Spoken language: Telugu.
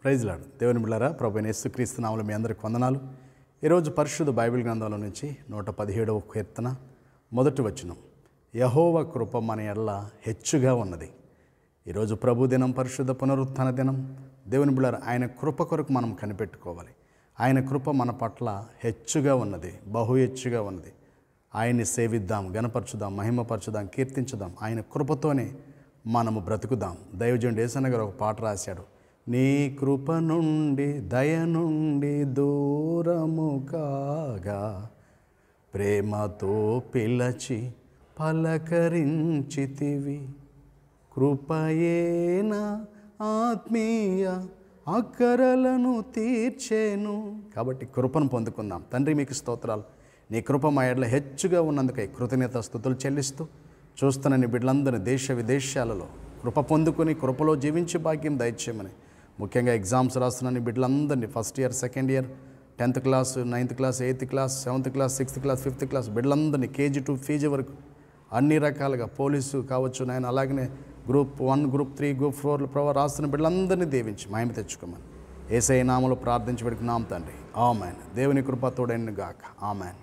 Praise lord. దేవుని బిడ్డలారా, ప్రభువైన యేసుక్రీస్తు నామములో మీ అందరికి వందనాలు. ఈరోజు పరిశుద్ధ బైబిల్ గ్రంథంలో నుంచి 117వ కీర్తన మొదటి వచనం, యెహోవా కృప మన ఎడల హెచ్చుగా ఉన్నది. ఈరోజు ప్రభు దినం, పరిశుద్ధ పునరుత్థాన దినం. దేవుని బిడ్డలారా, ఆయన కృప కొరకు మనం కనిపెట్టుకోవాలి. ఆయన కృప మన పట్ల హెచ్చుగా ఉన్నది, బహు హెచ్చుగా ఉన్నది. ఆయన్ని సేవిద్దాం, గణపరచుదాం, మహిమపరచుదాం, కీర్తించుదాం. ఆయన కృపతోనే మనము బ్రతుకుదాం. దైవజనుడు యేసన్న గారు ఒక పాట రాశాడు, నీ కృప నుండి దయ నుండి దూరము కాగా ప్రేమతో పిలచి పలకరించితివి, కృపయేన ఆత్మీయ అక్కరలను తీర్చేను. కాబట్టి కృపను పొందుకుందాం. తండ్రి, మీకు స్తోత్రాలు. నీ కృప మా ఎడల హెచ్చుగా ఉన్నందుకై కృతజ్ఞత స్తుతులు చెల్లిస్తూ చూస్తున్న నీ బిడ్డలందరినీ దేశ విదేశాలలో కృప పొందుకొని కృపలో జీవించే భాగ్యం దయచేయమని, ముఖ్యంగా ఎగ్జామ్స్ రాస్తున్న నీ బిడ్డలందరినీ, first year, second year, 10th class, 9th class, 8th class, 7th class, 6th class, 5th class బిడ్డలందరినీ KG to PG వరకు అన్ని రకాలుగా, పోలీసు కావచ్చు నాయన, అలాగనే గ్రూప్ 1, గ్రూప్ 3, గ్రూప్ 4 ప్రభావ రాస్తున్న బిడ్డలందరినీ దీవించి మహిమ తెచ్చుకోమని యేసయ్య నామములో ప్రార్థించి పెడుకున్నాం తండ్రి. ఆమెన్. దేవుని కృప తోడైన గాక. ఆమెన్.